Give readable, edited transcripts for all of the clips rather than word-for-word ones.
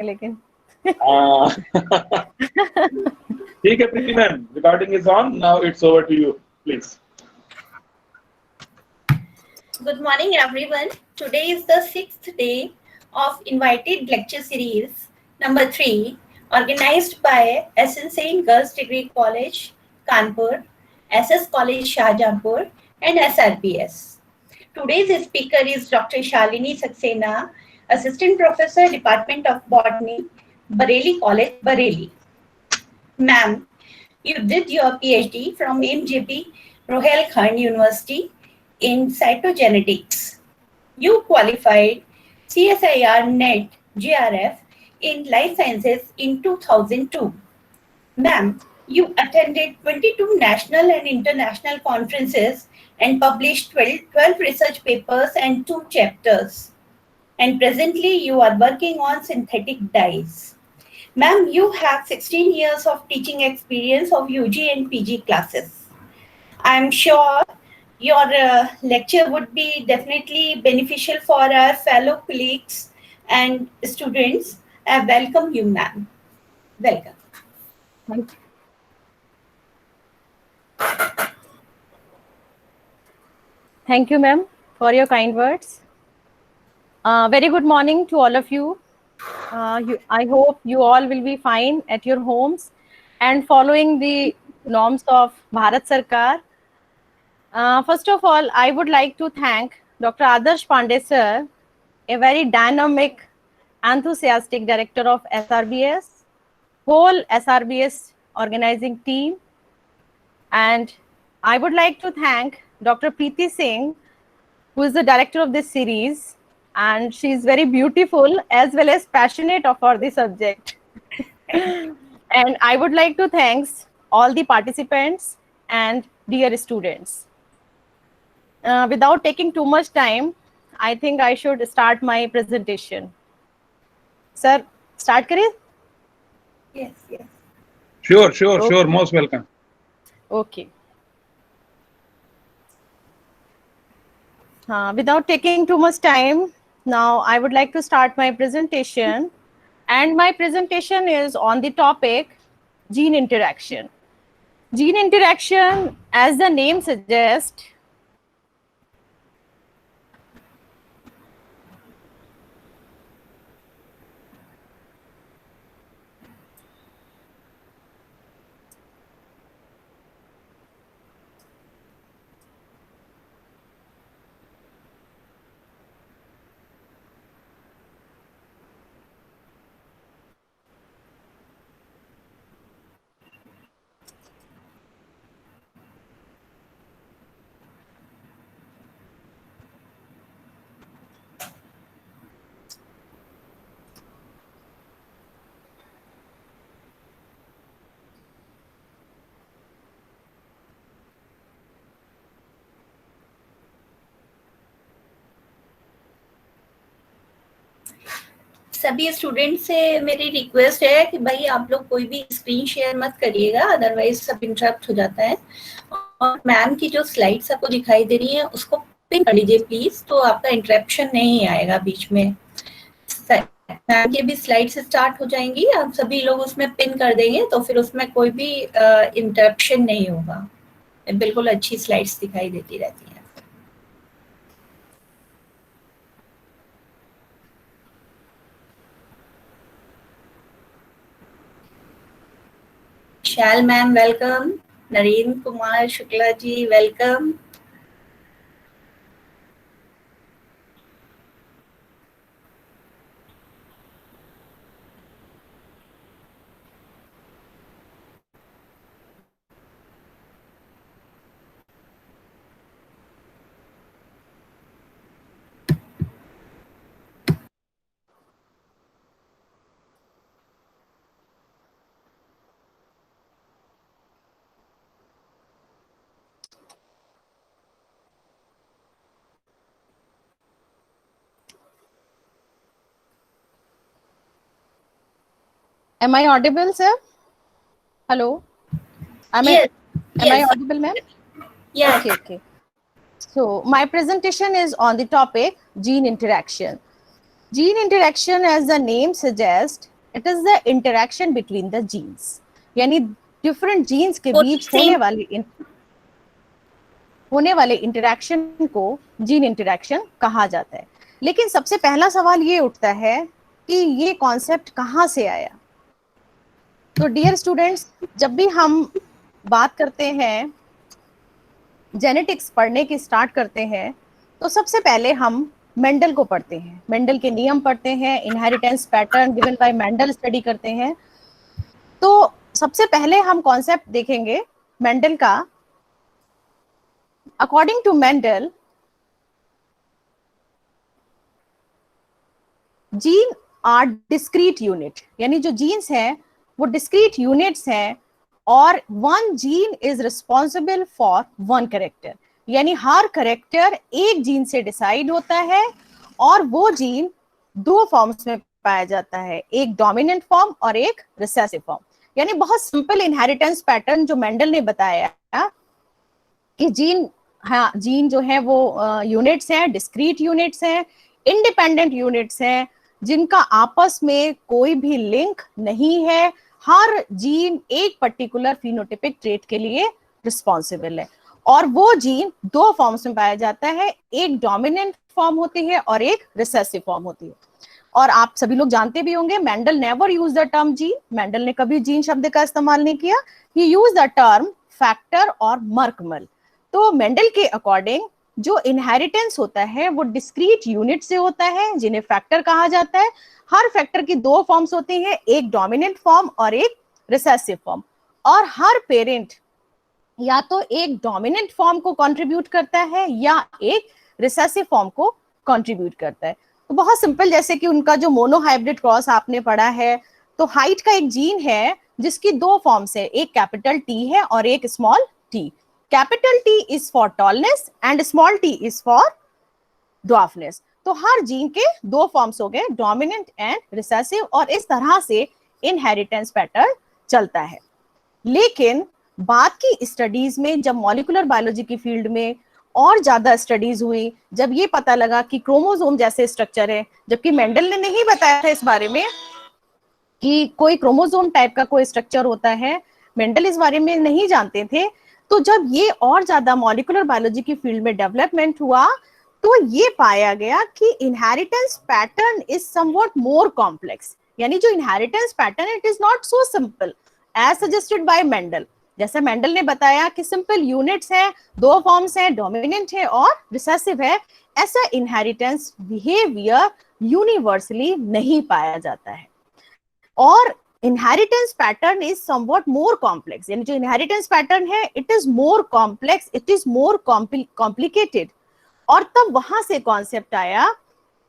लेकिन ठीक है Preeti ma'am, recording is on now, it's over to you please. Good morning, everyone. Today is the 6th day of invited lecture series number 3, organized by SN Sain Girls Degree College, Kanpur, SS College, Shahjahanpur, and SRBS. Today's speaker is Dr. Shalini Saxena, Assistant Professor, Department of Botany, Bareilly College, Bareilly. Ma'am, you did your PhD from MJP Rohilkhand University in cytogenetics. You qualified CSIR NET JRF in life sciences in 2002. Ma'am, you attended 22 national and international conferences and published 12 research papers and 2 chapters. And presently you are working on synthetic dyes. Ma'am, you have 16 years of teaching experience of UG and PG classes. I am sure your lecture would be definitely beneficial for our fellow colleagues and students. I welcome you, ma'am. Welcome. Thank you, ma'am, for your kind words. Very good morning to all of you. I hope you all will be fine at your homes and following the norms of Bharat Sarkar. First of all, I would like to thank Dr. Adarsh Pandey sir, a very dynamic, enthusiastic director of SRBS, whole SRBS organizing team. And I would like to thank Dr. Preeti Singh, who is the director of this series. And she is very beautiful as well as passionate for the subject. And I would like to thank all the participants and dear students. Without taking too much time, I think I should start my presentation. Sir, start kare? Yes. Sure, most welcome. Okay. Without taking too much time, now I would like to start my presentation. And my presentation is on the topic gene interaction. Gene interaction, as the name suggests, सभी student से मेरी request है कि भाई आप लोग कोई भी स्क्रीन शेयर मत करिएगा, अदरवाइज सब इंटरप्ट हो जाता है. और मैम की जो स्लाइड्स आपको दिखाई दे रही है उसको पिन कर लीजिए प्लीज, तो आपका इंटरप्शन नहीं आएगा बीच में. मैम की भी स्लाइड्स स्टार्ट हो जाएंगी, आप सभी लोग उसमें पिन कर देंगे तो फिर उसमें कोई भी इंटरप्शन नहीं होगा. बिल्कुल अच्छी स्लाइड्स दिखाई देती रहती है. Shal ma'am, welcome. Nareen Kumar Shukla ji, welcome. Am I audible, sir? Hello? Am I audible, ma'am? Yeah. Okay. So my presentation is on the topic gene interaction. Gene interaction, as the name suggests, it is the interaction between the genes, यानी different genes के बीच होने वाले interaction को gene interaction कहा जाता है। लेकिन सबसे पहला सवाल ये उठता है कि ये कॉन्सेप्ट कहाँ से आया। तो डियर स्टूडेंट्स, जब भी हम बात करते हैं, जेनेटिक्स पढ़ने की स्टार्ट करते हैं, तो सबसे पहले हम मेंडल को पढ़ते हैं, मेंडल के नियम पढ़ते हैं, inheritance pattern given by Mendel study करते हैं। तो सबसे पहले हम कॉन्सेप्ट देखेंगे मेंडल का। According to Mendel, gene are discrete unit, यानी जो जीन्स हैं वो डिस्क्रीट यूनिट्स हैं, और one gene is responsible for one character, यानी हर कैरेक्टर एक जीन से डिसाइड होता है, और वो जीन दो फॉर्म्स में पाया जाता है, एक डोमिनेंट फॉर्म और एक रिसेसिव फॉर्म। यानी बहुत सिंपल इनहेरिटेंस पैटर्न जो मेंडल ने बताया कि जीन जो है वो यूनिट्स हैं, डिस्क्रीट यूनिट्स हैं, इंडिपेंडेंट यूनिट्स हैं, जिनका आपस में कोई भी लिंक नहीं है। हर जीन एक पर्टिकुलर फिनोटाइपिक ट्रेट के लिए रिस्पॉन्सिबल है, और वो जीन दो फॉर्म्स में पाया जाता है, एक डोमिनेंट फॉर्म होती है और एक रिसेसिव फॉर्म होती है। और आप सभी लोग जानते भी होंगे, Mendel never use the term gene, Mendel ने कभी जीन शब्द का इस्तेमाल नहीं किया, ही यूज द टर्म फैक्टर और मर्कमल। तो मेंडल के अकॉर्डिंग जो इनहेरिटेंस होता है वो डिस्क्रीट यूनिट से होता है, जिन्हें फैक्टर कहा जाता है। हर फैक्टर की दो फॉर्म्स होती हैं, एक डोमिनेंट फॉर्म और एक रिसेसिव फॉर्म, और हर पेरेंट या तो एक डोमिनेंट फॉर्म को कंट्रीब्यूट करता है या एक रिसेसिव फॉर्म को कंट्रीब्यूट करता है। तो बहुत सिंपल, जैसे कि उनका जो मोनोहाइब्रिड क्रॉस आपने पढ़ा है, तो हाइट का एक जीन है जिसकी दो फॉर्म्स है, एक कैपिटल टी है और एक small T. Capital T is for tallness and small T is for dwarfness. तो हर जीन के दो फॉर्म्स हो गए, डोमिनेंट एंड रिसेसिव, और इस तरह से इनहेरिटेंस पैटर्न चलता है। लेकिन बाद की स्टडीज में, जब मॉलिक्यूलर बायोलॉजी की फील्ड में और ज्यादा स्टडीज हुई, जब ये पता लगा कि क्रोमोसोम जैसे स्ट्रक्चर है, जबकि मेंडल ने नहीं बताया था इस बारे में कि कोई क्रोमोसोम टाइप का कोई स्ट्रक्चर होता है, मेंडल इस बारे में नहीं जानते थे। तो जब ये और ज्यादा मॉलिक्यूलर बायोलॉजी की फील्ड में डेवलपमेंट हुआ, तो ये पाया गया कि inheritance pattern is somewhat more complex, यानी जो inheritance pattern it is not so simple as suggested by Mendel. जैसे मेंडल ने बताया कि सिंपल यूनिट्स हैं, दो फॉर्म्स हैं, डोमिनेंट है और रिसेसिव है, ऐसा इनहेरिटेंस बिहेवियर यूनिवर्सली नहीं पाया जाता है। और inheritance pattern is somewhat more complex, यानी जो इनहेरिटेंस पैटर्न है it is more complex, it is more complicated. और तब वहां से कॉन्सेप्ट आया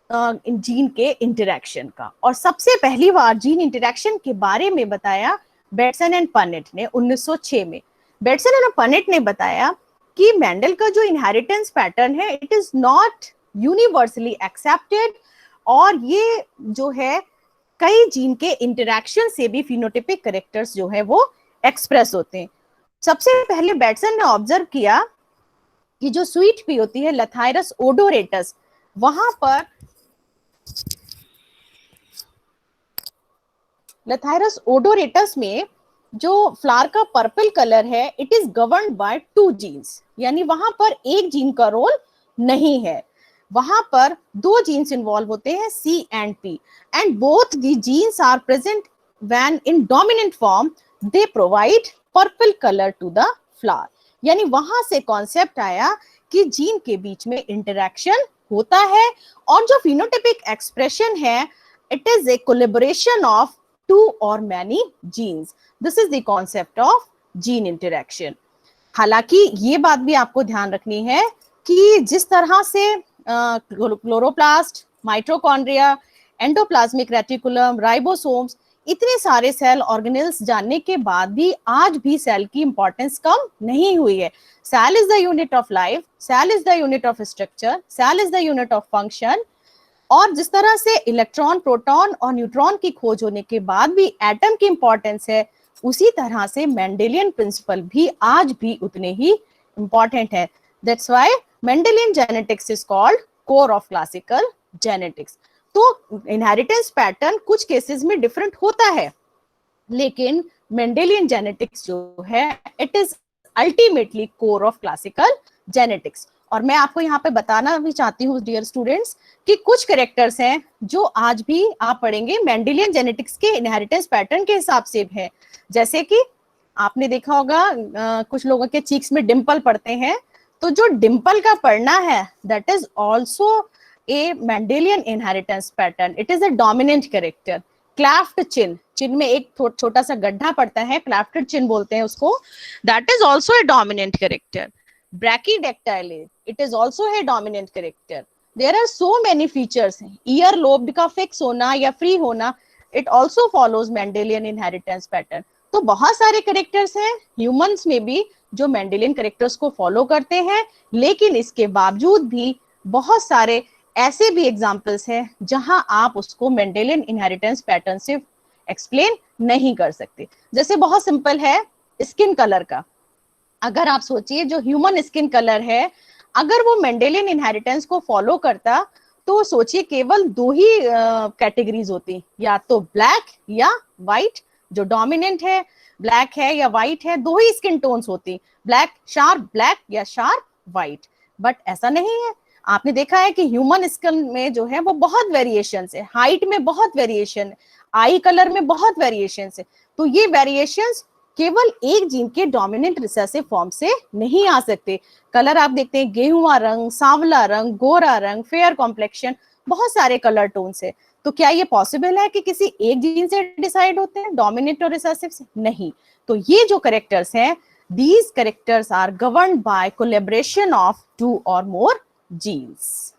जीन के इंटरेक्शन का, और सबसे पहली बार जीन इंटरेक्शन के बारे में बताया बेटसन एंड पनेट ने 1906 में। बेटसन एंड पनेट ने बताया कि मेंडल का जो इनहेरिटेंस पैटर्न है it is not universally accepted, और ये जो है कई जीन के इंटरेक्शन से भी फिनोटाइपिक कैरेक्टर्स जो है वो एक्सप्रेस होते हैं। सबसे पहले बेटसन ने ऑब्जर्व किया कि जो स्वीट पी होती है, लथाइरस ओडोरेटस, वहां पर लथाइरस ओडोरेटस में जो फ्लावर का पर्पल कलर है it is governed by two genes, यानी वहां पर एक जीन का रोल नहीं है, वहां पर दो जीन्स इन्वॉल्व होते हैं, C and P, and both the genes are present when in dominant form they provide purple color to the flower। यानी वहां से कॉन्सेप्ट आया कि जीन के बीच में इंटरेक्शन होता है, और जो फिनोटाइपिक एक्सप्रेशन है it is a collaboration of two or many genes. This is the concept of gene interaction. हालांकि ये बात भी आपको ध्यान रखनी है कि जिस तरह से chloroplast, mitochondria, endoplasmic reticulum, ribosomes, इतने सारे सेल ऑर्गेनेल्स जानने के बाद भी आज भी सेल की इंपॉर्टेंस कम नहीं हुई है। Cell is the unit of life, cell is the unit of structure, cell is the unit of function. और जिस तरह से इलेक्ट्रॉन, प्रोटॉन और न्यूट्रॉन की खोज होने के बाद भी एटम की इंपॉर्टेंस है, उसी तरह से मेंडेलियन प्रिंसिपल भी आज भी उतने ही इंपॉर्टेंट है। That's why Mendelian genetics is called core of classical genetics। तो इनहेरिटेंस पैटर्न कुछ केसेस में डिफरेंट होता है, लेकिन मेंडेलियन जेनेटिक्स जो है it is ultimately core of classical genetics. और मैं आपको यहाँ पे बताना भी चाहती हूँ डियर स्टूडेंट्स कि कुछ कैरेक्टर्स हैं जो आज भी आप पढ़ेंगे मेंडेलियन जेनेटिक्स के इनहेरिटेंस पैटर्न के हिसाब से है। जैसे कि आपने देखा होगा कुछ लोगों के चीक्स में डिंपल पड़ते हैं, तो जो डिंपल का पड़ना है that is also a Mendelian inheritance pattern, it is a dominant character. Cleft chin, chin में एक छोटा सा गड्ढा पड़ता है, क्लैफ्टेड चिन बोलते हैं उसको, that is also a dominant character. Brachydactyly, it is also a dominant character. There are so many features, ear lobe का फिक्स होना या फ्री होना, it also follows Mendelian inheritance pattern. तो बहुत सारे कैरेक्टर्स हैं ह्यूमंस में भी जो मेंडेलियन कैरेक्टर्स को फॉलो करते हैं, लेकिन इसके बावजूद भी बहुत सारे ऐसे भी एग्जाम्पल्स हैं जहां आप उसको मेंडेलियन इनहेरिटेंस पैटर्न से एक्सप्लेन नहीं कर सकते। जैसे बहुत सिंपल है स्किन कलर का, अगर आप सोचिए जो ह्यूमन स्किन कलर है अगर वो मेंडेलियन इनहेरिटेंस को फॉलो करता तो सोचिए केवल दो ही कैटेगरीज होती, या तो ब्लैक या व्हाइट। जो डोमिनेंट है ब्लैक है या व्हाइट है, दो ही स्किन टोन्स होती, ब्लैक शार्प ब्लैक या शार्प व्हाइट। बट ऐसा नहीं है, आपने देखा है कि ह्यूमन स्किन में जो है वो बहुत वेरिएशन है, हाइट में बहुत वेरिएशन है, आई कलर में बहुत वेरिएशन है। तो ये वेरिएशंस केवल एक जीन के डोमिनेंट रिसेसिव फॉर्म से नहीं आ सकते। कलर आप देखते हैं गेहुआ रंग, सांवला रंग, गोरा रंग, फेयर कॉम्प्लेक्शन, बहुत सारे कलर टोन्स है। तो क्या ये पॉसिबल है कि किसी एक जीन से डिसाइड होते हैं डोमिनेंट और रिसेसिव से? नहीं। तो ये जो कैरेक्टर्स हैं, these characters are governed by collaboration of two or more genes.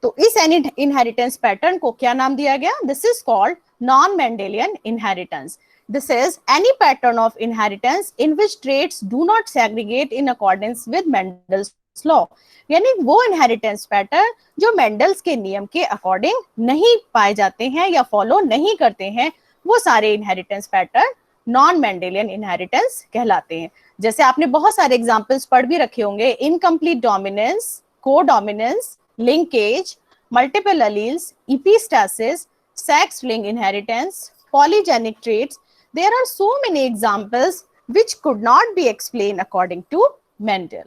तो इस इनहेरिटेंस पैटर्न को क्या नाम दिया गया? This is called non Mendelian inheritance. This is any pattern of inheritance in which traits do not segregate in accordance with Mendel's law. यानी वो inheritance pattern जो मेंडल्स के नियम के अकॉर्डिंग नहीं पाए जाते हैं या फॉलो नहीं करते हैं, वो सारे inheritance pattern non Mendelian inheritance कहलाते हैं। जैसे आपने बहुत सारे एग्जांपल्स पढ़ भी रखे होंगे, इनकम्प्लीट डोमिनेंस, को dominance, linkage, multiple alleles, epistasis, sex link inheritance, polygenic traits. There are so many examples which could not be explained according to Mendel.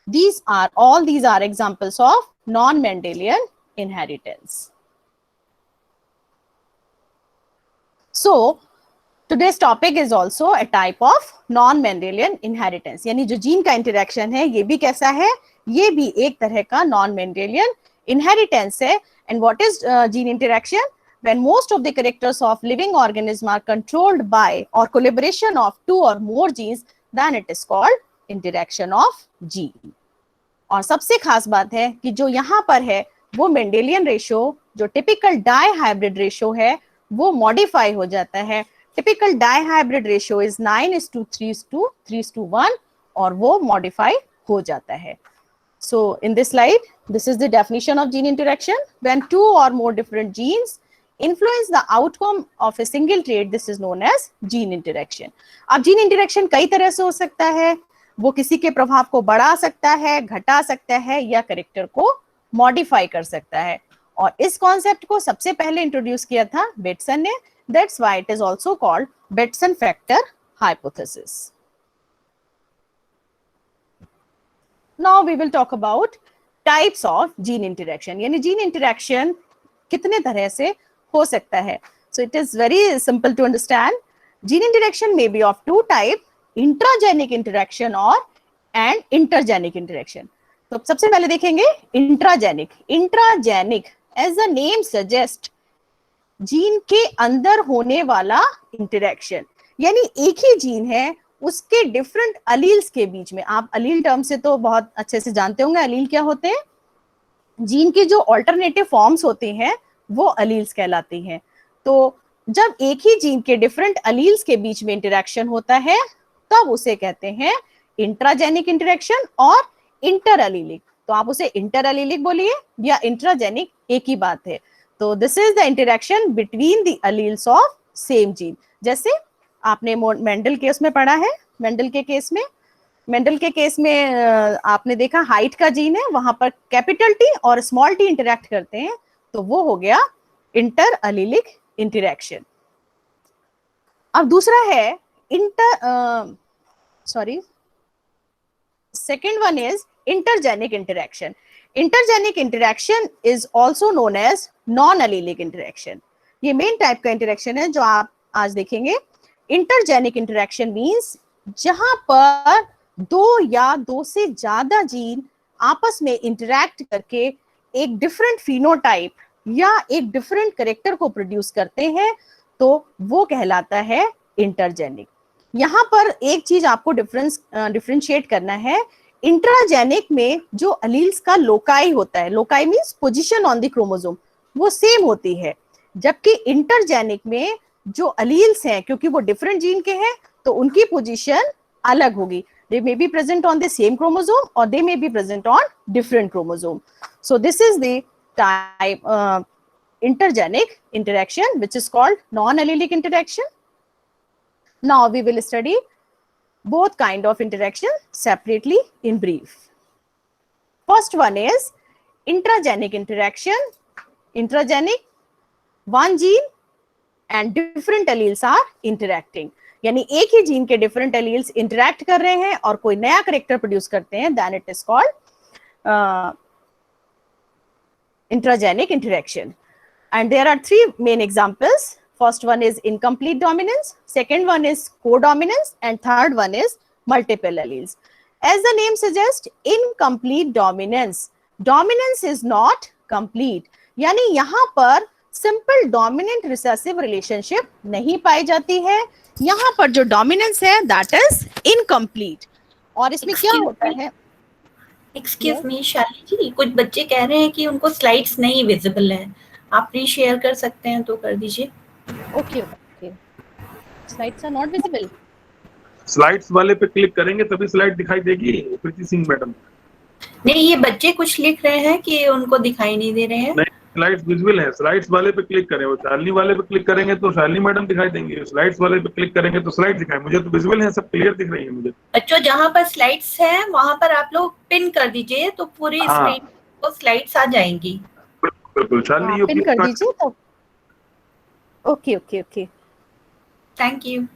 These are examples of non-Mendelian inheritance. So today's topic is also a type of non-Mendelian inheritance. यानी जो gene का interaction है ये भी कैसा है? ये भी एक तरह का non-Mendelian inheritance है। And what is gene interaction? When most of the characters of living organism are controlled by or collaboration of two or more genes, then it is called interaction of gene. और सबसे खास बात है कि जो यहाँ पर है वो मेंडेलियन रेशो, जो टिपिकल डाई हाइब्रिड रेशो है, वो मॉडिफाई हो जाता है। Typical dihybrid ratio is 9:3:1 और वो मॉडिफाई हो जाता है। So in this slide, this is the definition of gene interaction. When two or more different genes influence the outcome of a single trait, this is known as gene interaction. अब gene interaction कई तरह से हो सकता है, वो किसी के प्रभाव को बढ़ा सकता है, घटा सकता है या कैरेक्टर को मॉडिफाई कर सकता है। और इस कॉन्सेप्ट को सबसे पहले इंट्रोड्यूस किया था बेटसन ने, that's why it is also called Bateson factor hypothesis. Now we will talk about types of gene interaction. यानी जीन इंटरेक्शन कितने तरह से हो सकता है? So it is very simple to understand. Gene interaction may be of two types, intragenic interaction और and intergenic interaction. तो सबसे पहले देखेंगे intragenic. Intragenic as the name suggests, gene के अंदर होने वाला इंटरेक्शन, यानी एक ही जीन है उसके डिफरेंट अलील्स के बीच में। आप अलील टर्म से तो बहुत अच्छे से जानते होंगे, अलील क्या होते हैं? जीन के जो ऑल्टरनेटिव फॉर्म्स होते हैं वो अलील्स कहलाती हैं। तो जब एक ही जीन के डिफरेंट अलील्स के बीच में इंटरेक्शन होता है तब उसे कहते हैं इंट्राजेनिक इंटरेक्शन और इंटर अलीलिक। तो आप उसे इंटर अलीलिक बोलिए या इंट्राजेनिक, एक ही बात है। तो this is the interaction between the alleles of same gene. जैसे आपने मेंडल केस में पढ़ा है, मेंडल के केस में मेंडल के केस में आपने देखा हाइट का जीन है, वहां पर कैपिटल टी और स्मॉल टी इंटरेक्ट करते हैं, तो वो हो गया इंटर अलीलिक इंटरेक्शन। अब दूसरा है second one is intergenic interaction. Intergenic interaction is also known as non-allelic interaction. ये मेन टाइप का इंटरेक्शन है जो आप आज देखेंगे। इंटरजेनिक इंटरेक्शन मींस जहां पर दो या दो से ज्यादा जीन आपस में इंटरैक्ट करके एक डिफरेंट फिनोटाइप या एक डिफरेंट कैरेक्टर को प्रोड्यूस करते हैं, तो वो कहलाता है इंटरजेनिक। यहाँ पर एक चीज आपको डिफरेंशिएट करना है। इंट्राजेनिक में जो अलील्स का लोकाई होता है, loci means position on the chromosome, वो सेम होती है, जबकि इंटरजेनिक में जो अलील्स हैं, क्योंकि वो डिफरेंट जीन के हैं, तो उनकी पोजीशन अलग होगी। They may be present on the same chromosome or they may be present on different chromosome. So this is the type intergenic interaction, which is called non-allelic interaction. Now we will study both kind of interaction separately in brief. First one is intragenic interaction. Intragenic, one gene and different alleles are interacting. यानी एक ही gene के different alleles interact कर रहे हैं और कोई नया character produce करते हैं, then it is called intragenic interaction. And there are three main examples. First one is incomplete dominance, second one is codominance and third one is multiple alleles. As the name suggest, incomplete dominance, dominance is not complete, यानी यहाँ पर simple dominant recessive relationship नहीं पाई जाती है. यहाँ पर जो dominance है दैट इज इनकम्प्लीट. और इसमें क्या होता है? एक्सक्यूज मी शालिनी जी, कुछ बच्चे कह रहे हैं कि उनको स्लाइड्स नहीं विजिबल है. आप प्लीज शेयर कर सकते हैं तो कर दीजिए. Okay okay, slides are not visible. Slides वाले पे क्लिक करेंगे तभी स्लाइड दिखाई देगी प्रीति सिंह मैडम. नहीं, ये बच्चे कुछ लिख रहे हैं कि उनको दिखाई नहीं दे रहे हैं. नहीं, स्लाइड्स विजिबल है. स्लाइड्स वाले पे क्लिक करें, वो शालिनी वाले पे क्लिक करेंगे तो शालिनी मैडम दिखाई देंगे, स्लाइड्स वाले पे क्लिक करेंगे तो स्लाइड दिखाए. मुझे तो विजिबल है, सब क्लियर दिख रही है मुझे. बच्चों, जहाँ पर स्लाइड्स हैं वहां पर आप लोग पिन कर दीजिए तो पूरी स्क्रीन को स्लाइड्स आ जाएंगी. बिल्कुल शालिनी, यू पिन कर दीजिए तो. Okay okay okay, thank you.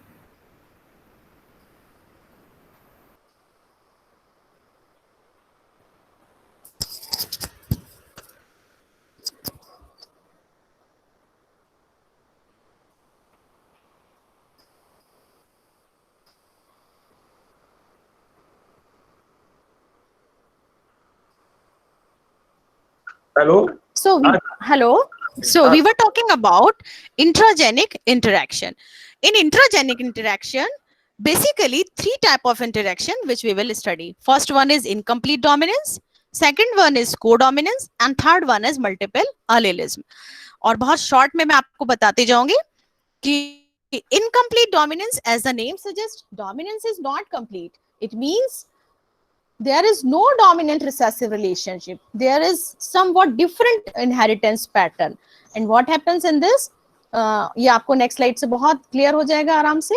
Hello. So we were talking about intragenic interaction. In intragenic interaction, basically three type of interaction which we will study. First one is incomplete dominance, second one is codominance and third one is multiple allelism. और बहुत short में मैं आपको बताते जाऊंगी कि incomplete dominance, as the name suggests, dominance is not complete. It means there is no dominant recessive relationship. There is somewhat different inheritance pattern. And what happens in this? ये आपको next slide से बहुत clear हो जाएगा आराम से.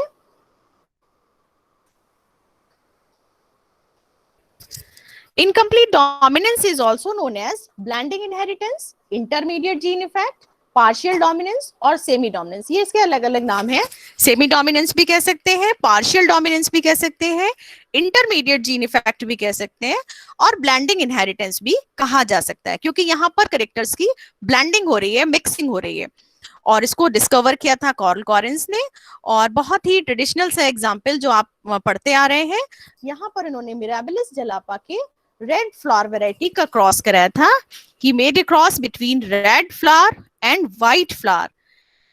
Incomplete dominance is also known as blending inheritance, intermediate gene effect, partial dominance और semi dominance. ये इसके अलग अलग नाम है. सेमी डोमिनेंस भी कह सकते हैं, पार्शियल डोमिनेंस भी कह सकते हैं, इंटरमीडिएट जीन इफेक्ट भी कह सकते हैं और ब्लेंडिंग इनहेरिटेंस भी कहा जा सकता है, क्योंकि यहाँ पर कैरेक्टर्स की ब्लेंडिंग हो रही है, मिक्सिंग हो रही है. और इसको डिस्कवर किया था कार्ल कॉरेंस ने. और बहुत ही ट्रेडिशनल सा एग्जाम्पल जो आप पढ़ते आ रहे हैं, यहाँ पर इन्होंने मिराबिलिस जलापा के रेड फ्लावर वैरायटी का क्रॉस कराया था. He made a cross between red flower and white flower,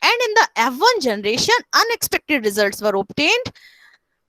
and in the F1 generation, unexpected results were obtained.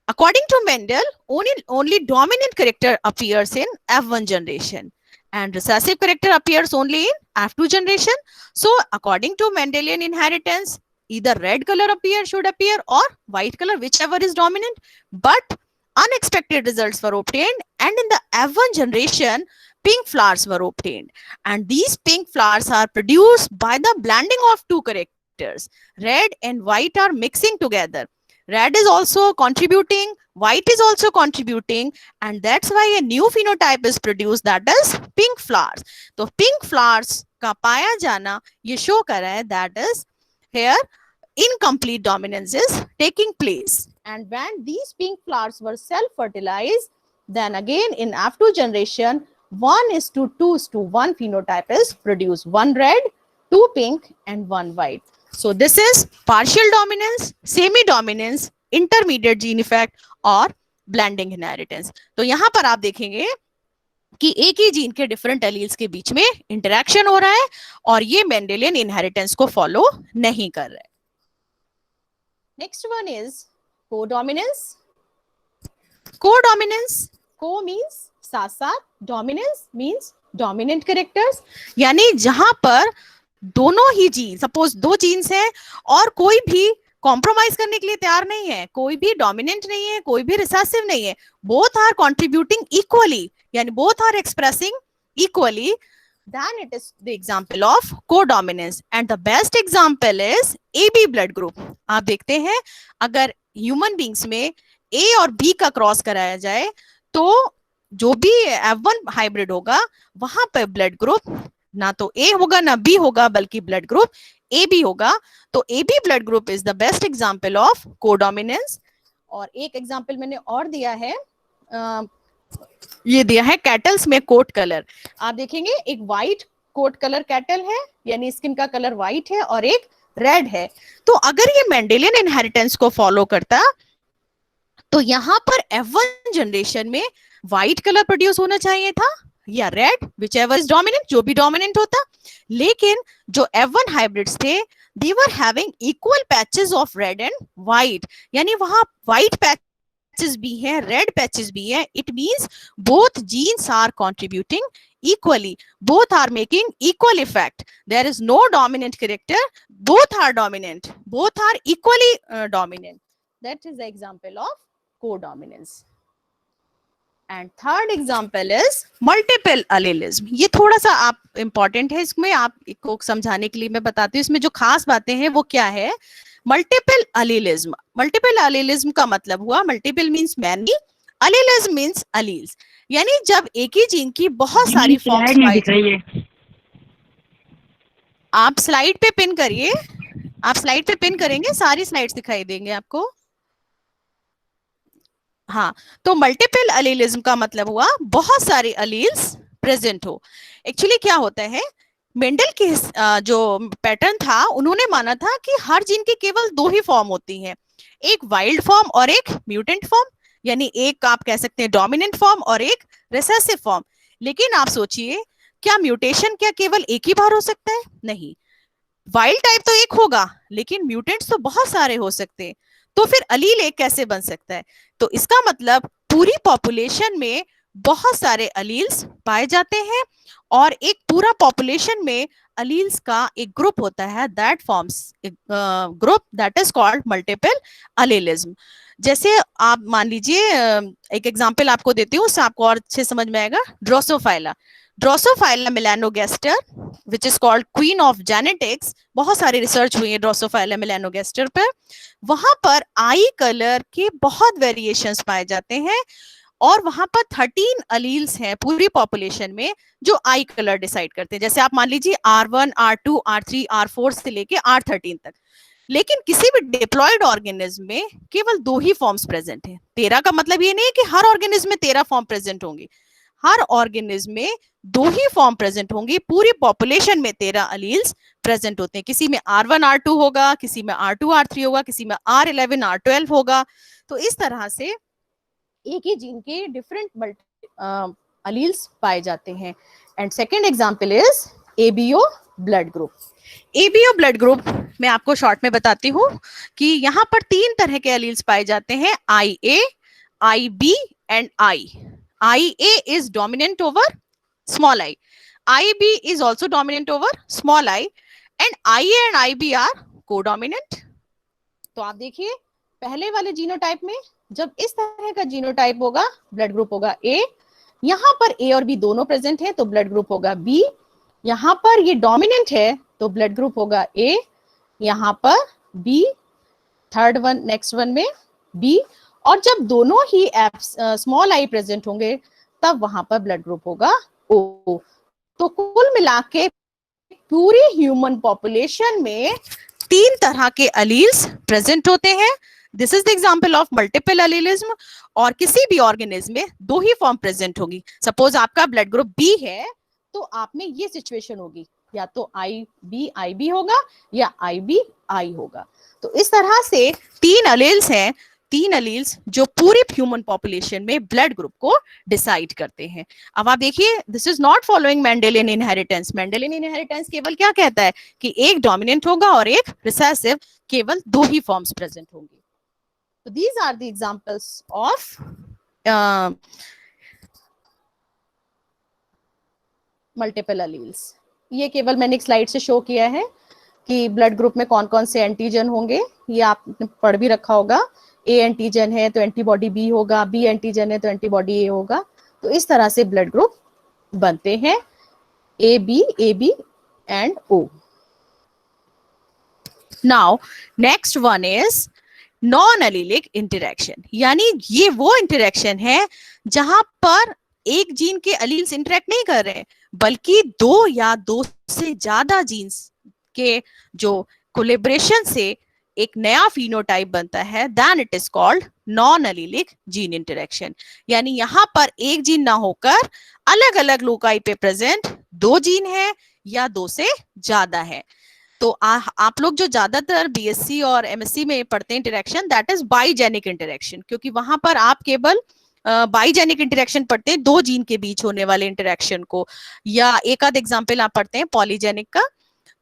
According to Mendel, only dominant character appears in F1 generation, and recessive character appears only in F2 generation. So, according to Mendelian inheritance, either red color should appear or white color, whichever is dominant. But unexpected results were obtained, and in the F1 generation, pink flowers were obtained, and these pink flowers are produced by the blending of two characters. Red and white are mixing together. red is also contributing, white is also contributing, and that's why a new phenotype is produced, that is pink flowers. तो pink flowers का पाया जाना ये show कर रहा है that is here incomplete dominance is taking place. And when these pink flowers were self-fertilized, then again in F2 generation, 1:2:1 phenotype is produced. 1 red, 2 pink, and 1 white. So this is partial dominance, semi-dominance, intermediate gene effect और blending inheritance. तो यहाँ पर आप देखेंगे कि एक ही gene के different alleles के बीच में इंटरेक्शन हो रहा है और ये मेंडेलियन इनहेरिटेंस को फॉलो नहीं कर रहा है. Next one is codominance. Codominance Co means साथ साथ, dominance means dominant characters. यानी जहां पर दोनों ही जीन, सपोज 2 जीन्स हैं और कोई भी कॉम्प्रोमाइज करने के लिए तैयार नहीं है, कोई भी डोमिनेंट नहीं है, कोई भी रिसेसिव नहीं है, बोथ आर कंट्रीब्यूटिंग इक्वली, यानी both are expressing equally, Then it is the example of codominance. And the best example is AB blood group. आप देखते हैं अगर ह्यूमन बींग्स में A और B का क्रॉस कराया जाए तो जो भी F1 हाइब्रिड होगा वहां पर ब्लड ग्रुप ना तो A होगा ना B होगा बल्कि ब्लड ग्रुप AB होगा. तो AB blood group is the best example of codominance. और एक एग्जाम्पल मैंने और दिया है, ये दिया है कैटल्स में कोट कलर. आप देखेंगे एक व्हाइट कोट कलर कैटल है, यानी स्किन का कलर व्हाइट है, और एक रेड है. तो अगर ये मेंडेलियन इनहेरिटेंस को फॉलो करता तो यहाँ पर F1 जनरेशन में व्हाइट कलर प्रोड्यूस होना चाहिए था या रेड, whichever इज डोमिनेंट, जो भी डोमिनेंट होता. लेकिन जो F1 हाइब्रिड्स थे they were having equal patches of red and white, यानी वहां व्हाइट पैचेस भी हैं, रेड पैचेस भी हैं. It means both genes are contributing equally, both are making equal effect. There is no dominant character, both are dominant, both are equally dominant. That is the example of codominance. And third example is multiple allelism. ये थोड़ा सा आप important है, इसमें आपको समझाने के लिए मैं बताती हूँ इसमें जो खास बातें हैं वो क्या है. मल्टीपल अलेलिज्म. मल्टीपल अलेलिज्म का मतलब हुआ, multiple means many, allelism means alleles, यानी जब एक ही जीन की बहुत सारी फॉर्म्स पाई जाए. आप स्लाइड पे पिन करिए, आप स्लाइड पे पिन करेंगे सारी स्लाइड्स दिखाई देंगे आपको. हाँ, तो मल्टीपल अलीलिज्म का मतलब हुआ बहुत सारे अलील्स प्रेजेंट हो. एक्चुअली क्या होता है, मेंडल के जो पैटर्न था उन्होंने माना था कि हर जीन की केवल 2 ही फॉर्म होती हैं, एक वाइल्ड फॉर्म और एक म्यूटेंट फॉर्म, यानी एक आप कह सकते हैं डोमिनेंट फॉर्म और एक रिसेसिव फॉर्म. लेकिन आप सोचिए क्या म्यूटेशन क्या केवल एक ही बार हो सकता है? नहीं, वाइल्ड टाइप तो एक होगा लेकिन म्यूटेंट्स तो बहुत सारे हो सकते हैं. तो फिर अलील एक कैसे बन सकता है? तो इसका मतलब पूरी पॉपुलेशन में बहुत सारे अलील्स पाए जाते हैं और एक पूरा पॉपुलेशन में अलील्स का एक ग्रुप होता है, that forms group that is called multiple allelism. जैसे आप मान लीजिए एक एग्जांपल आपको देती हूँ, उससे आपको और अच्छे समझ में आएगा. Drosophila, Drosophila melanogaster which is called queen of genetics. बहुत सारी रिसर्च हुई है ड्रोसोफाइला मेलानोगेस्टर पर. वहां पर आई कलर के बहुत वेरिएशंस पाए जाते हैं और वहां पर 13 अलील्स हैं पूरी पॉपुलेशन में जो आई कलर डिसाइड करते हैं. जैसे आप मान लीजिए R1, R2, R3, R4 से लेके R13 तक. लेकिन किसी भी डिप्लॉयड ऑर्गेनिज्म में केवल 2 ही फॉर्म्स प्रेजेंट हैं. 13 का मतलब ये नहीं है कि हर ऑर्गेनिज्म में 13 फॉर्म प्रेजेंट होंगी. हर ऑर्गेनिज्म में 2 ही फॉर्म प्रेजेंट होंगी. पूरी पॉपुलेशन में 13 अलील्स प्रेजेंट होते हैं. किसी में R1, R2 होगा, किसी में R2, R3 होगा, किसी में R11, R12 होगा. तो इस तरह से एक ही जीन के डिफरेंट अलील्स पाए जाते हैं. And second example is ABO blood group. ABO blood group मैं आपको शॉर्ट में बताती हूँ कि यहाँ पर 3 तरह के अलील्स पाए जाते हैं, IA, IB and I. IA is dominant over small I. IB is also dominant over small I. And IA and IB are codominant. तो आप देखिए पहले वाले जीनोटाइप में जब इस तरह का जीनोटाइप होगा ब्लड ग्रुप होगा A. यहाँ पर A और B दोनों प्रेजेंट है तो ब्लड ग्रुप होगा B. यहाँ पर ये डोमिनेंट है तो ब्लड ग्रुप होगा A. यहाँ पर B. Third one next one में बी, और जब दोनों ही स्मॉल आई प्रेजेंट होंगे तब वहां पर ब्लड ग्रुप होगा ओ। तो कुल मिला के पूरी ह्यूमन पॉपुलेशन में 3 तरह के अलील्स प्रेजेंट होते हैं। This is the example of multiple allelism. और किसी भी ऑर्गेनिज्म में 2 ही फॉर्म प्रेजेंट होगी। सपोज आपका ब्लड ग्रुप बी है तो आप में ये सिचुएशन होगी, या तो आई बी होगा या आई बी आई होगा। तो इस तरह से 3 अलील्स हैं, 3 अलील्स जो पूरी ह्यूमन पॉपुलेशन में ब्लड ग्रुप को डिसाइड करते हैं। अब आप देखिए, this is not following Mendelian inheritance. Mendelian inheritance केवल क्या कहता है कि एक डोमिनेंट होगा और एक रिसेसिव, केवल 2 ही फॉर्म्स प्रेजेंट होंगे। तो these are the examples of multiple alleles. ये केवल मैंने एक स्लाइड से शो किया है कि ब्लड ग्रुप में कौन कौन से एंटीजन होंगे, ये आपने पढ़ भी रखा होगा। ए एंटीजन है तो एंटीबॉडी बी होगा, बी एंटीजन है तो एंटीबॉडी ए होगा। तो इस तरह से ब्लड ग्रुप बनते हैं, A B and O. Now next one is non allelic interaction, यानी ये वो इंटरेक्शन है जहां पर एक जीन के अलील्स इंटरेक्ट नहीं कर रहे, बल्कि 2 या 2 से ज्यादा जीन्स के जो कोलेब्रेशन से एक नया फिनोटाइप बनता है, then it is called non allelic gene interaction. यानी यहां पर एक जीन ना होकर अलग अलग लोकाई पे प्रेजेंट 2 जीन है या 2 से ज्यादा है। तो आप लोग जो ज्यादातर बीएससी और एमएससी में पढ़ते हैं इंटरेक्शन, दैट इज बाइजेनिक इंटरेक्शन, क्योंकि वहां पर आप केवल बाइजेनिक इंटरेक्शन पढ़ते हैं, 2 जीन के बीच होने वाले इंटरेक्शन को, या एक आध एग्जाम्पल आप पढ़ते हैं पॉलीजेनिक का।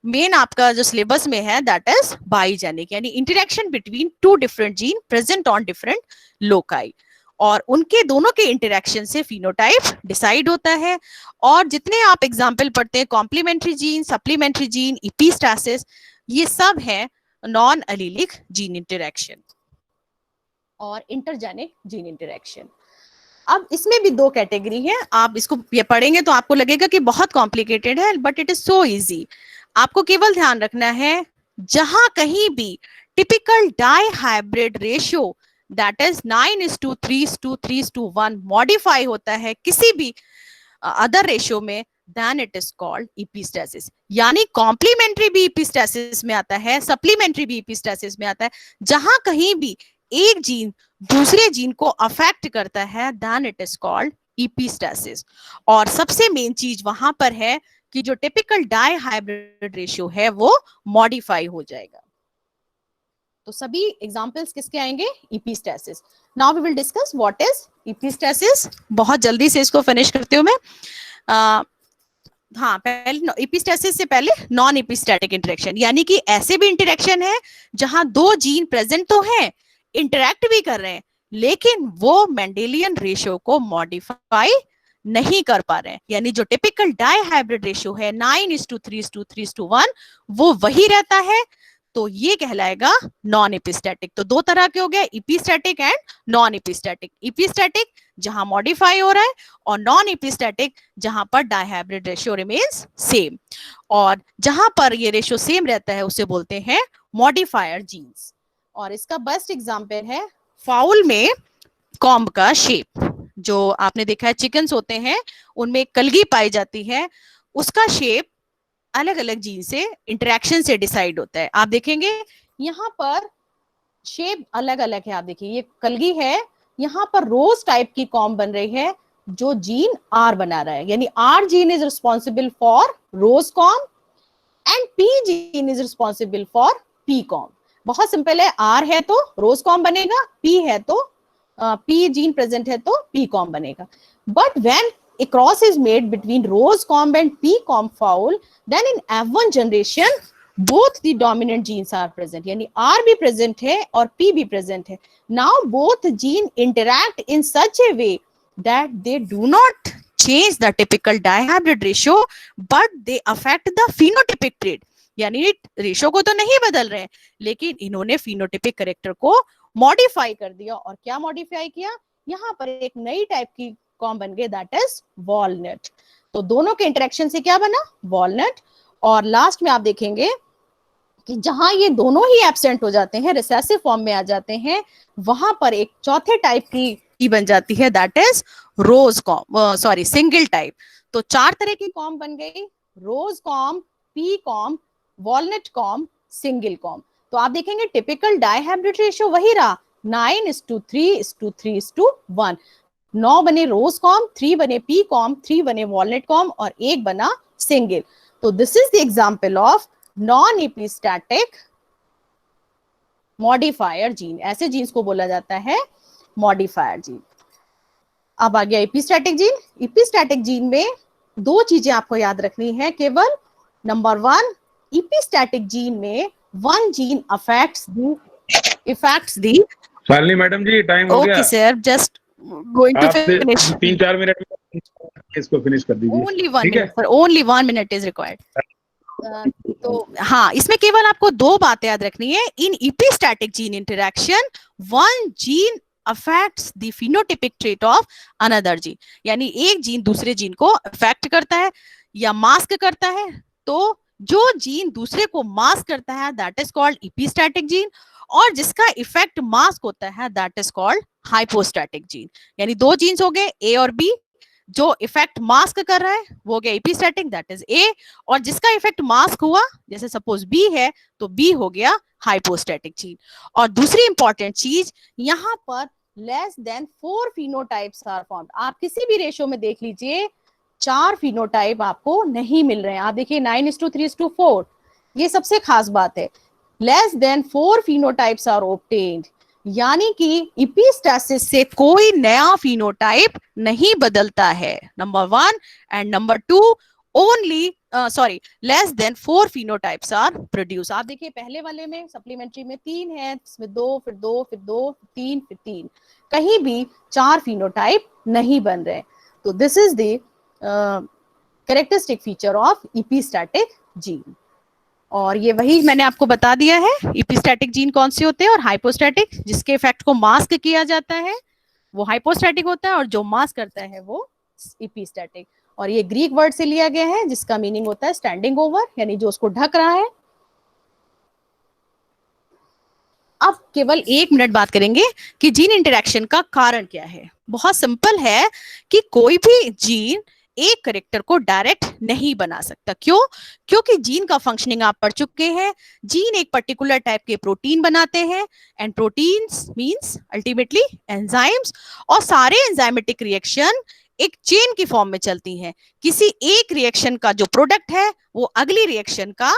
मेन आपका जो सिलेबस में है दैट इज बाइजेनिक, यानी interaction between 2 different gene present on different loci, और उनके दोनों के इंटरेक्शन से फिनोटाइप डिसाइड होता है। और जितने आप एग्जाम्पल पढ़ते हैं, complementary gene, supplementary gene, epistasis, ये सब है नॉन एलिलिक जीन इंटरेक्शन और इंटरजेनिक जीन इंटरेक्शन। अब इसमें भी 2 कैटेगरी है। आप इसको ये पढ़ेंगे तो आपको लगेगा कि बहुत कॉम्प्लिकेटेड है, but it is so easy. आपको केवल ध्यान रखना है, जहां कहीं भी typical dihybrid ratio that is 9:3:3:1 modify होता है किसी भी अदर रेशियो में, then it is called epistasis. यानी कॉम्प्लीमेंट्री भी एपिस्टेसिस में आता है, सप्लीमेंट्री भी एपिस्टेसिस में आता है। जहां कहीं भी एक जीन दूसरे जीन को अफेक्ट करता है, then it is called epistasis. और सबसे मेन चीज वहां पर है कि जो टिपिकल डाई हाइब्रिड रेशियो है वो मॉडिफाई हो जाएगा। तो सभी एग्जांपल्स किसके आएंगे? Epistasis. Now we will discuss what is epistasis. बहुत जल्दी से इसको फिनिश करती हूं मैं। हाँ, पहले एपिस्टेसिस से पहले नॉन एपिस्टेटिक इंटरेक्शन, यानी कि ऐसे भी इंटरेक्शन है जहां 2 जीन प्रेजेंट तो हैं, इंटरैक्ट भी कर रहे हैं, लेकिन वो मेंडेलियन रेशियो को मॉडिफाई नहीं कर पा रहे हैं। यानी जो टिपिकल डाई हाइब्रिड रेशियो है 9:3:3:1 वो वही रहता है, तो ये कहलाएगा नॉन एपिस्टेटिक। तो 2 तरह के हो गए, epistatic and non epistatic. Epistatic जहां मॉडिफाई हो रहा है, और नॉन एपिस्टेटिक जहां पर dihybrid ratio remains same. और जहां पर ये रेशियो सेम रहता है उसे बोलते हैं मॉडिफायर जीन्स। और इसका बेस्ट एग्जांपल है फाउल में कॉम्ब का शेप। जो आपने देखा है चिकन्स होते हैं उनमें कलगी पाई जाती है, उसका शेप अलग अलग जीन से इंटरेक्शन से डिसाइड होता है। आप देखेंगे यहाँ पर शेप अलग अलग है। आप देखिए ये कलगी है, यहाँ पर रोज टाइप की कॉम्ब बन रही है जो जीन आर बना रहा है, यानी R gene is responsible for rose comb and P gene is responsible for pea comb. बहुत सिंपल है, आर है तो रोज कॉम्ब बनेगा, पी है तो पी जीन प्रेजेंट है तो पी कॉम्ब बनेगा। But when a cross is made between rose comb and pea comb fowl, then in F1 generation both the dominant genes are present, यानी R भी present है और P भी present है। Now both gene interact in such a way that they do not change the typical dihybrid ratio, but they affect the phenotypic trait, यानी ratio को तो नहीं बदल रहे हैं, लेकिन इन्होंने phenotypic कैरेक्टर को मॉडिफाई कर दिया। और क्या मॉडिफाई किया? यहाँ पर एक नई टाइप की कॉम्ब बन गए, दैट इज वॉलनट। तो दोनों के इंटरेक्शन से क्या बना? वॉलनट। और लास्ट में आप देखेंगे कि जहां ये दोनों ही एब्सेंट हो जाते हैं, रिसेसिव फॉर्म में आ जाते हैं, वहां पर एक चौथे टाइप की बन जाती है, that is rose comb, sorry single type. तो 4 तरह की कॉम बन गई, rose comb, pea comb, walnut comb, single comb. तो आप देखेंगे टिपिकल डाइहाइब्रिड रेशियो वही रहा, 9:3:3:1। 9 बने रोज कॉम, 3 बने पी कॉम, 3 बने वॉलनट कॉम और 1 बना सिंगल। तो this is the example of non epistatic modifier gene. ऐसे जीन्स को बोला जाता है मॉडिफायर जीन। अब आ गया एपिस्टैटिक जीन। एपिस्टैटिक जीन में 2 चीजें आपको याद रखनी है केवल। नंबर 1, एपिस्टैटिक जीन में 1 gene affects the Shalini madam ji time हो गया। Okay sir, just going to आप फिनिश। 3-4 मिनट में इसको फिनिश कर दीजिए। ओनली 1 ठीक है? Minute sir, only 1 minute is required. तो हाँ, इसमें केवल आपको 2 बातें याद रखनी है। In epistatic gene interaction 1 gene affects the phenotypic trait of another gene, यानी एक जीन दूसरे जीन को अफेक्ट करता है या मास्क करता है। तो जो जीन दूसरे को मास्क करता है that is called epistatic gene, और जिसका इफेक्ट मास्क होता है that is called hypostatic gene. यानी 2 जीन्स हो गए ए और बी, जो इफेक्ट मास्क कर रहा है वो हो गया एपिस्टैटिक दैट इज ए, और जिसका इफेक्ट मास्क हुआ जैसे सपोज बी है तो बी हो गया हाइपोस्टैटिक जीन। और दूसरी इंपॉर्टेंट चीज, यहाँ पर less than 4 phenotypes are found. आप किसी भी रेशियो में देख लीजिए 4 फिनोटाइप आपको नहीं मिल रहे हैं। आप देखिए 9:3:4, ये सबसे खास बात है। Less than 4 phenotypes are obtained, यानी कि एपिस्टैसिस से कोई नया फिनोटाइप नहीं बदलता है, number 1। And number 2, only less than 4 phenotypes are produce. आप देखिए पहले वाले में सप्लीमेंट्री में 3 है, इसमें 2, फिर 2, फिर 2, 3, फिर 3, कहीं भी 4 फिनोटाइप नहीं बन रहे। तो this is the characteristic feature of epistatic gene. और ये वही मैंने आपको बता दिया है, एपिस्टैटिक जीन कौन से होते हैं और हाइपोस्टैटिक। जिसके इफेक्ट को मास्क किया जाता है वो हाइपोस्टैटिक होता है, और जो मास्क करता है वो एपिस्टैटिक। और ये ग्रीक वर्ड से लिया गया है जिसका मीनिंग होता है स्टैंडिंग ओवर, यानी जो उसको ढक रहा है। अब केवल 1 मिनट बात करेंगे कि जीन इंटरेक्शन का कारण क्या है। बहुत सिंपल है कि कोई भी जीन एक कैरेक्टर को डायरेक्ट नहीं बना सकता। क्यों? क्योंकि जीन का फंक्शनिंग आप पढ़ चुके हैं। जीन एक पर्टिकुलर टाइप के प्रोटीन बनाते हैं, and proteins means ultimately enzymes, और सारे एंजाइमेटिक रिएक्शन एक चेन की फॉर्म में चलती हैं। किसी एक रिएक्शन का जो प्रोडक्ट है वो अगली रिएक्शन का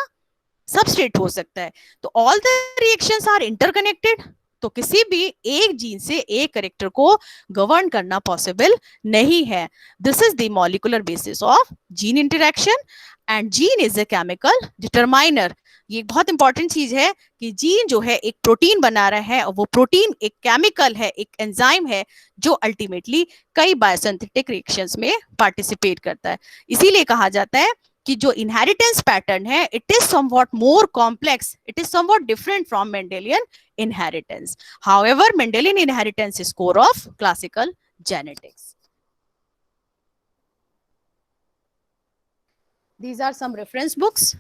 सबस्ट्रेट हो सकता है। तो all the reactions are interconnected. तो किसी भी एक जीन से एक कैरेक्टर को गवर्न करना पॉसिबल नहीं है। This is the molecular basis of gene interaction, and gene is a chemical determiner. ये बहुत इंपॉर्टेंट चीज है कि जीन जो है एक प्रोटीन बना रहा है, और वो प्रोटीन एक केमिकल है, एक एंजाइम है जो अल्टीमेटली कई बायोसिंथेटिक रिएक्शंस में पार्टिसिपेट करता है। इसीलिए कहा जाता है कि जो इनहेरिटेंस पैटर्न है it is somewhat more complex, it is somewhat different from Mendelian inheritance. However, Mendelian inheritance is core of classical genetics. These are some reference books.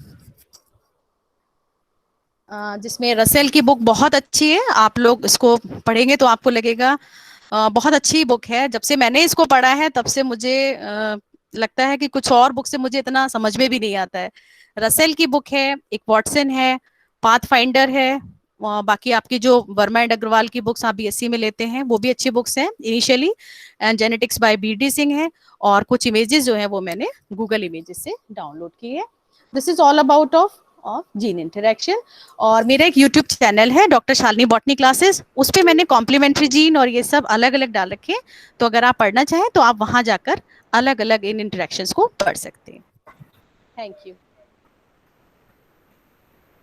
जिसमें रसेल की बुक बहुत अच्छी है। आप लोग इसको पढ़ेंगे तो आपको लगेगा बहुत अच्छी बुक है। जब से मैंने इसको पढ़ा है तब से मुझे लगता है कि कुछ और बुक से मुझे इतना समझ में भी नहीं आता है। रसेल की बुक है, एक वॉटसन है, पाथफाइंडर है, बाकी आपकी जो वर्मा एंड अग्रवाल की बुक्स आप बीएससी में लेते हैं वो भी अच्छी बुक्स हैं initially, and genetics by BD Singh है, और कुछ इमेजेस जो है वो मैंने गूगल इमेजेस से डाउनलोड की है। This is all about of gene interaction. और मेरा एक यूट्यूब चैनल है डॉक्टर शालिनी बॉटनी क्लासेस, उस पर मैंने कॉम्प्लीमेंट्री जीन और ये सब अलग अलग डाल रखे हैं। तो अगर आप पढ़ना चाहें तो आप वहां जाकर अलग अलग इन इंटरेक्शंस को पढ़ सकते हैं। Thank you.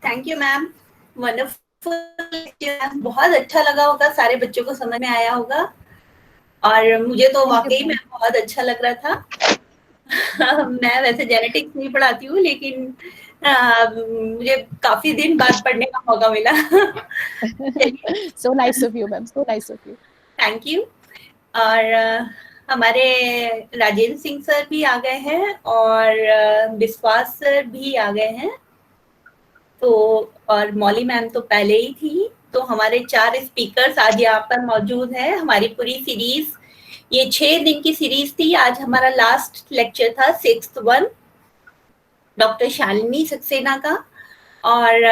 Thank you ma'am, wonderful. बहुत अच्छा लगा होगा, सारे बच्चों को समझ में आया होगा, और मुझे तो वाकई में बहुत अच्छा लग रहा था। मैं वैसे जेनेटिक्स नहीं पढ़ाती हूँ, लेकिन मुझे काफी दिन बाद पढ़ने का मौका मिला। So nice of you, ma'am. So nice of you. Thank you. और हमारे राजेंद्र सिंह सर भी आ गए हैं, और विश्वास सर भी आ गए हैं। तो और मौली मैम तो पहले ही थी। तो हमारे 4 स्पीकर्स आज यहाँ पर मौजूद हैं। हमारी पूरी सीरीज, ये 6 दिन की सीरीज थी। आज हमारा लास्ट लेक्चर था 6th one, doctor Shalini Saxena का। और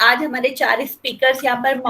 आज हमारे 4 स्पीकर्स यहाँ पर